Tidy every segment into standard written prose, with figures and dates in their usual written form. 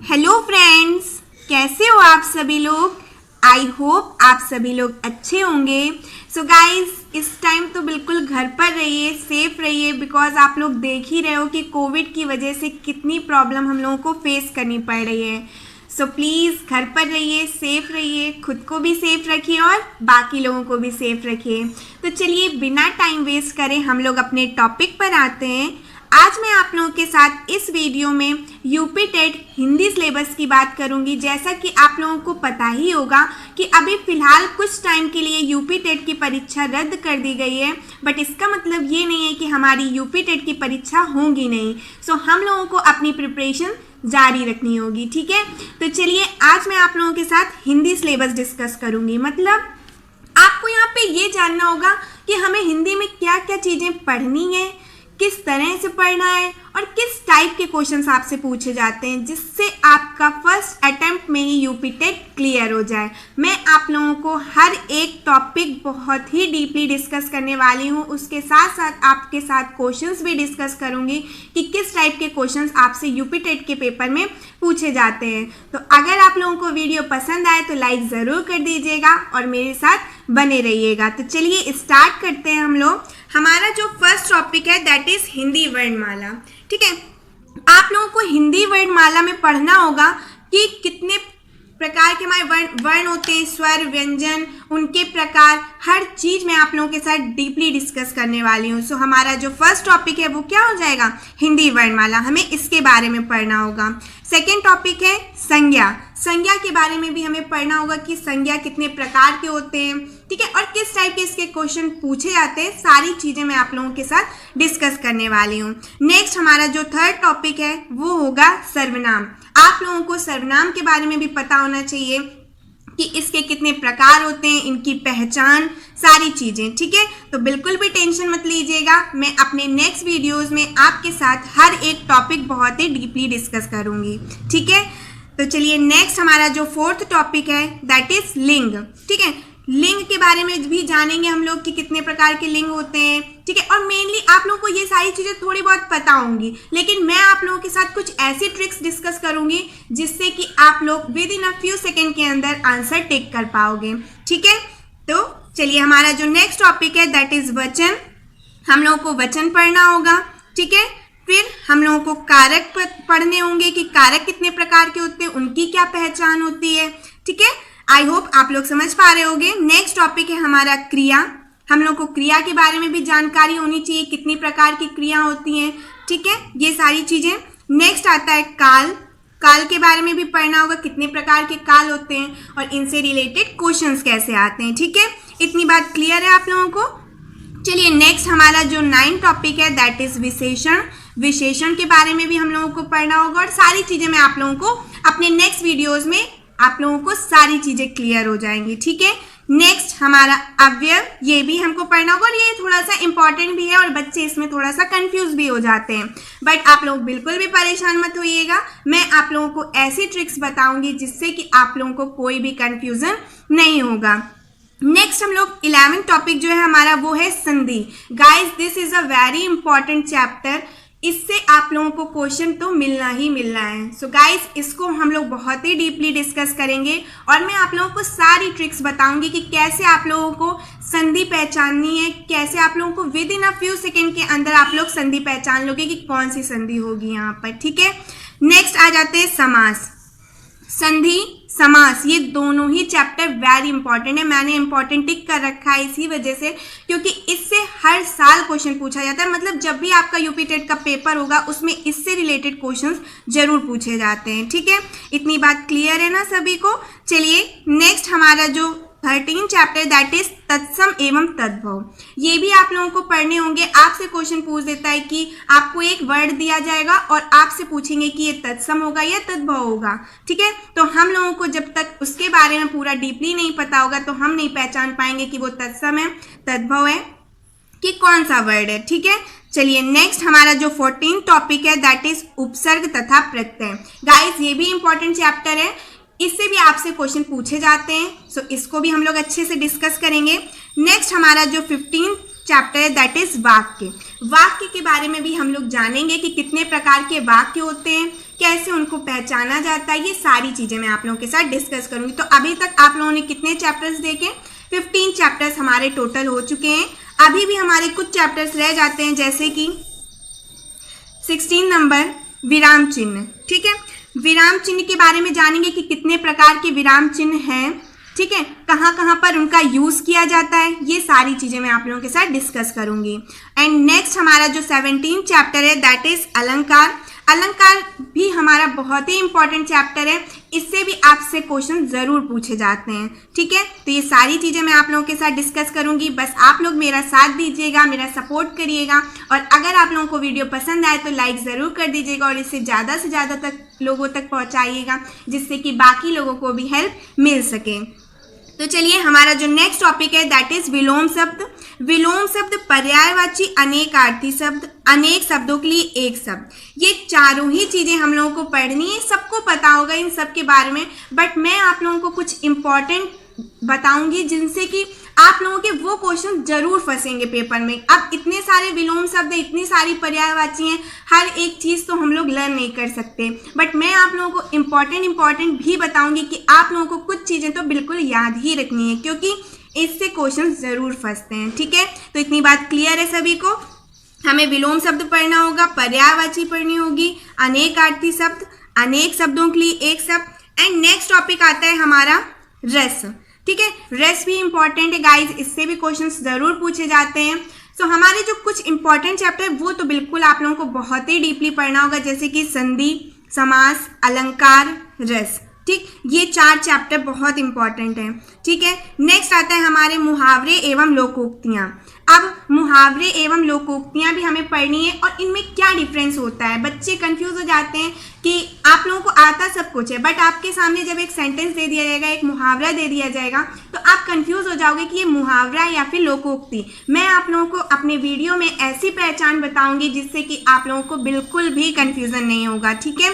Hello friends, कैसे हो आप सभी लोग। आई होप आप सभी लोग अच्छे होंगे। सो गाइज, इस टाइम तो बिल्कुल घर पर रहिए, सेफ रहिए, बिकॉज आप लोग देख ही रहे हो कि कोविड की वजह से कितनी प्रॉब्लम हम लोगों को फेस करनी पड़ रही है। सो प्लीज़ घर पर रहिए, सेफ रहिए, खुद को भी सेफ रखिए और बाकी लोगों को भी सेफ रखिए। तो चलिए बिना टाइम वेस्ट करें हम लोग अपने टॉपिक पर आते हैं। आज मैं आप लोगों के साथ इस वीडियो में यूपी टेट हिंदी सिलेबस की बात करूंगी। जैसा कि आप लोगों को पता ही होगा कि अभी फ़िलहाल कुछ टाइम के लिए यूपी टेट की परीक्षा रद्द कर दी गई है, बट इसका मतलब ये नहीं है कि हमारी यूपी टेट की परीक्षा होंगी नहीं। सो हम लोगों को अपनी प्रिपरेशन जारी रखनी होगी, ठीक है। तो चलिए आज मैं आप लोगों के साथ हिंदी सिलेबस डिस्कस करूंगी। मतलब आपको यहाँ पे ये जानना होगा कि हमें हिंदी में क्या क्या चीज़ें पढ़नी है, किस तरह से पढ़ना है और किस टाइप के क्वेश्चंस आपसे पूछे जाते हैं, जिससे आपका फर्स्ट अटेम्प्ट में ही यूपी टेट क्लियर हो जाए। मैं आप लोगों को हर एक टॉपिक बहुत ही डीपली डिस्कस करने वाली हूँ। उसके साथ साथ आपके साथ क्वेश्चंस भी डिस्कस करूँगी कि किस टाइप के क्वेश्चंस आपसे यूपी टेट के पेपर में पूछे जाते हैं। तो अगर आप लोगों को वीडियो पसंद आए तो लाइक ज़रूर कर दीजिएगा और मेरे साथ बने रहिएगा। तो चलिए स्टार्ट करते हैं हम लोग। हमारा जो फर्स्ट टॉपिक है दैट इज हिंदी वर्णमाला, ठीक है। आप लोगों को हिंदी वर्णमाला में पढ़ना होगा कि कितने प्रकार के हमारे वर्ण होते हैं, स्वर, व्यंजन, उनके प्रकार, हर चीज़ मैं आप लोगों के साथ डीपली डिस्कस करने वाली हूँ। सो हमारा जो फर्स्ट टॉपिक है वो क्या हो जाएगा, हिंदी वर्णमाला। हमें इसके बारे में पढ़ना होगा। सेकेंड टॉपिक है संज्ञा। संज्ञा के बारे में भी हमें पढ़ना होगा कि संज्ञा कितने प्रकार के होते हैं, ठीक है, और किस टाइप के इसके क्वेश्चन पूछे जाते हैं। सारी चीज़ें मैं आप लोगों के साथ डिस्कस करने वाली हूँ। नेक्स्ट हमारा जो थर्ड टॉपिक है वो होगा सर्वनाम। आप लोगों को सर्वनाम के बारे में भी पता होना चाहिए कि इसके कितने प्रकार होते हैं, इनकी पहचान, सारी चीज़ें, ठीक है। तो बिल्कुल भी टेंशन मत लीजिएगा, मैं अपने नेक्स्ट वीडियोस में आपके साथ हर एक टॉपिक बहुत ही डीपली डिस्कस करूँगी, ठीक है। तो चलिए नेक्स्ट हमारा जो फोर्थ टॉपिक है दैट इज लिंग, ठीक है। लिंग के बारे में भी जानेंगे हम लोग कि कितने प्रकार के लिंग होते हैं, ठीक है। और मेनली आप लोगों को ये सारी चीज़ें थोड़ी बहुत पता होंगी, लेकिन मैं आप लोगों के साथ कुछ ऐसी ट्रिक्स डिस्कस करूंगी जिससे कि आप लोग with in a few second के अंदर आंसर टिक कर पाओगे, ठीक है। तो चलिए हमारा जो नेक्स्ट टॉपिक है दैट इज वचन। हम लोगों को वचन पढ़ना होगा, ठीक है। फिर हम लोगों को कारक पढ़ने होंगे कि कारक कितने प्रकार के होते हैं, उनकी क्या पहचान होती है, ठीक है। आई होप आप लोग समझ पा रहे होंगे। नेक्स्ट टॉपिक है हमारा क्रिया। हम लोग को क्रिया के बारे में भी जानकारी होनी चाहिए, कितनी प्रकार की क्रिया होती हैं, ठीक है, ये सारी चीज़ें। नेक्स्ट आता है काल। काल के बारे में भी पढ़ना होगा, कितने प्रकार के काल होते हैं और इनसे रिलेटेड क्वेश्चंस कैसे आते हैं, ठीक है। इतनी बात क्लियर है आप लोगों को। चलिए नेक्स्ट हमारा जो 9th टॉपिक है दैट इज विशेषण। विशेषण के बारे में भी हम लोगों को पढ़ना होगा और सारी चीज़ें मैं आप लोगों को अपने नेक्स्ट वीडियोस में आप लोगों को सारी चीज़ें क्लियर हो जाएंगी, ठीक है। नेक्स्ट हमारा अवयव, ये भी हमको पढ़ना होगा और ये थोड़ा सा इंपॉर्टेंट भी है और बच्चे इसमें थोड़ा सा कंफ्यूज भी हो जाते हैं, बट आप लोग बिल्कुल भी परेशान मत होइएगा। मैं आप लोगों को ऐसी ट्रिक्स बताऊंगी जिससे कि आप लोगों को कोई भी कंफ्यूजन नहीं होगा। नेक्स्ट हम लोग 11th टॉपिक जो है हमारा वो है संधि। Guys this is a very important chapter. इससे आप लोगों को क्वेश्चन तो मिलना ही मिलना है। सो गाइज इसको हम लोग बहुत ही डीपली डिस्कस करेंगे और मैं आप लोगों को सारी ट्रिक्स बताऊंगी कि कैसे आप लोगों को संधि पहचाननी है, कैसे आप लोगों को with in a few second के अंदर आप लोग संधि पहचान लोगे कि कौन सी संधि होगी यहाँ पर, ठीक है। नेक्स्ट आ जाते हैं समास। संधि, समास, ये दोनों ही चैप्टर वेरी इंपॉर्टेंट है। मैंने इंपॉर्टेंट टिक कर रखा है इसी वजह से क्योंकि इससे हर साल क्वेश्चन पूछा जाता है। मतलब जब भी आपका यूपी टेट का पेपर होगा उसमें इससे रिलेटेड क्वेश्चंस जरूर पूछे जाते हैं, ठीक है। इतनी बात क्लियर है ना सभी को। चलिए नेक्स्ट हमारा जो 13 चैप्टर दैट इज तत्सम एवं तद्भव। ये भी आप लोगों को पढ़ने होंगे। आपसे क्वेश्चन पूछ देता है कि आपको एक वर्ड दिया जाएगा और आपसे पूछेंगे कि ये तत्सम होगा या तद्भव होगा, ठीक है। तो हम लोगों को जब तक उसके बारे में पूरा डीपली नहीं पता होगा तो हम नहीं पहचान पाएंगे कि वो तत्सम है, तद्भव है कि कौन सा वर्ड है, ठीक है। चलिए नेक्स्ट हमारा जो 14th टॉपिक है दैट इज उपसर्ग तथा प्रत्यय। गाइस ये भी इंपॉर्टेंट चैप्टर है, इससे भी आपसे क्वेश्चन पूछे जाते हैं। सो इसको भी हम लोग अच्छे से डिस्कस करेंगे। नेक्स्ट हमारा जो 15th चैप्टर है दैट इज वाक्य। वाक्य के बारे में भी हम लोग जानेंगे कि कितने प्रकार के वाक्य होते हैं, कैसे उनको पहचाना जाता है, ये सारी चीज़ें मैं आप लोगों के साथ डिस्कस करूँगी। तो अभी तक आप लोगों ने कितने चैप्टर्स देखे? 15 चैप्टर्स हमारे टोटल हो चुके हैं। अभी भी हमारे कुछ चैप्टर्स रह जाते हैं, जैसे कि 16 नंबर विराम चिन्ह। ठीक है, विराम चिन्ह के बारे में जानेंगे कि कितने प्रकार के विराम चिन्ह हैं, ठीक है, कहाँ कहाँ पर उनका यूज़ किया जाता है, ये सारी चीज़ें मैं आप लोगों के साथ डिस्कस करूँगी। एंड नेक्स्ट हमारा जो 17 चैप्टर है दैट इज़ अलंकार। अलंकार भी हमारा बहुत ही इंपॉर्टेंट चैप्टर है, इससे भी आपसे क्वेश्चन ज़रूर पूछे जाते हैं। ठीक है, तो ये सारी चीज़ें मैं आप लोगों के साथ डिस्कस करूंगी। बस आप लोग मेरा साथ दीजिएगा, मेरा सपोर्ट करिएगा, और अगर आप लोगों को वीडियो पसंद आए तो लाइक ज़रूर कर दीजिएगा और इसे ज़्यादा से ज़्यादा तक लोगों तक पहुँचाइएगा, जिससे कि बाकी लोगों को भी हेल्प मिल सके। तो चलिए, हमारा जो नेक्स्ट टॉपिक है दैट इज विलोम शब्द। विलोम शब्द पर्यायवाची अनेकार्थी शब्द, अनेक शब्दों के लिए एक शब्द, ये चारों ही चीज़ें हम लोगों को पढ़नी है। सबको पता होगा इन सब के बारे में, बट मैं आप लोगों को कुछ इम्पॉर्टेंट बताऊंगी जिनसे कि आप लोगों के वो क्वेश्चन जरूर फंसेंगे पेपर में। अब इतने सारे विलोम शब्द, इतनी सारी पर्यायवाची हैं, हर एक चीज़ तो हम लोग लर्न नहीं कर सकते, बट मैं आप लोगों को इम्पॉर्टेंट भी बताऊंगी कि आप लोगों को कुछ चीज़ें तो बिल्कुल याद ही रखनी है, क्योंकि इससे क्वेश्चन ज़रूर फंसते हैं। ठीक है, तो इतनी बात क्लियर है सभी को। हमें विलोम शब्द पढ़ना होगा, पर्यायवाची पढ़नी होगी, अनेकार्थी शब्द, अनेक शब्दों के लिए एक शब्द। एंड नेक्स्ट टॉपिक आता है हमारा रस। ठीक है, रस भी इंपॉर्टेंट है गाइज, इससे भी क्वेश्चंस ज़रूर पूछे जाते हैं। सो हमारे जो कुछ इंपॉर्टेंट चैप्टर है वो तो बिल्कुल आप लोगों को बहुत ही डीपली पढ़ना होगा, जैसे कि संधि, समास, अलंकार, रस। ठीक, ये 4 चैप्टर बहुत इंपॉर्टेंट हैं। ठीक है, नेक्स्ट आता है हमारे मुहावरे एवं लोकोक्तियाँ। अब मुहावरे एवं लोकोक्तियाँ भी हमें पढ़नी है, और इनमें क्या डिफरेंस होता है। बच्चे कंफ्यूज हो जाते हैं कि आप लोगों को आता सब कुछ है, बट आपके सामने जब एक सेंटेंस दे दिया जाएगा, एक मुहावरा दे दिया जाएगा, तो आप कंफ्यूज हो जाओगे कि ये मुहावरा या फिर लोकोक्ति। मैं आप लोगों को अपने वीडियो में ऐसी पहचान बताऊंगी जिससे कि आप लोगों को बिल्कुल भी कंफ्यूजन नहीं होगा। ठीक है,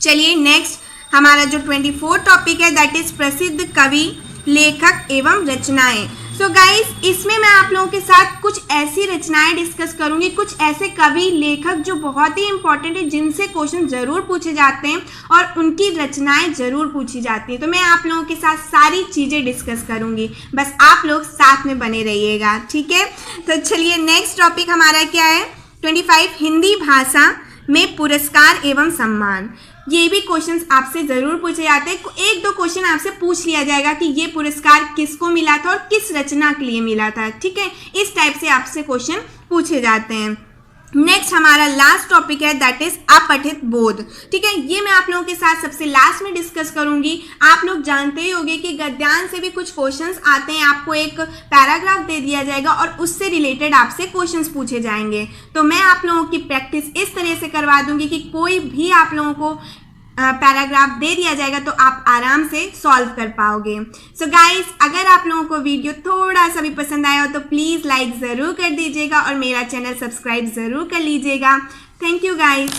चलिए नेक्स्ट हमारा जो 24 टॉपिक है दैट इज प्रसिद्ध कवि, लेखक एवं रचनाएं। सो गाइस, इसमें मैं आप लोगों के साथ कुछ ऐसी रचनाएं डिस्कस करूंगी, कुछ ऐसे कवि लेखक जो बहुत ही इंपॉर्टेंट है, जिनसे क्वेश्चन जरूर पूछे जाते हैं और उनकी रचनाएं जरूर पूछी जाती हैं। तो मैं आप लोगों के साथ सारी चीज़ें डिस्कस करूंगी, बस आप लोग साथ में बने रहिएगा। ठीक है, तो चलिए नेक्स्ट टॉपिक हमारा क्या है, 25 हिंदी भाषा में पुरस्कार एवं सम्मान। ये भी क्वेश्चंस आपसे ज़रूर पूछे जाते हैं। 1-2 क्वेश्चन आपसे पूछ लिया जाएगा कि ये पुरस्कार किसको मिला था और किस रचना के लिए मिला था। ठीक है, इस टाइप से आपसे क्वेश्चन पूछे जाते हैं। नेक्स्ट हमारा लास्ट टॉपिक है दैट इज अपठित बोध। ठीक है, ये मैं आप लोगों के साथ सबसे लास्ट में डिस्कस करूंगी। आप लोग जानते ही होंगे कि गद्यांश से भी कुछ क्वेश्चंस आते हैं, आपको एक पैराग्राफ दे दिया जाएगा और उससे रिलेटेड आपसे क्वेश्चंस पूछे जाएंगे। तो मैं आप लोगों की प्रैक्टिस इस तरह से करवा दूंगी कि कोई भी आप लोगों को पैराग्राफ दे दिया जाएगा तो आप आराम से सॉल्व कर पाओगे। सो गाइस, अगर आप लोगों को वीडियो थोड़ा सा भी पसंद आया हो तो प्लीज़ लाइक ज़रूर कर दीजिएगा और मेरा चैनल सब्सक्राइब ज़रूर कर लीजिएगा। Thank you guys.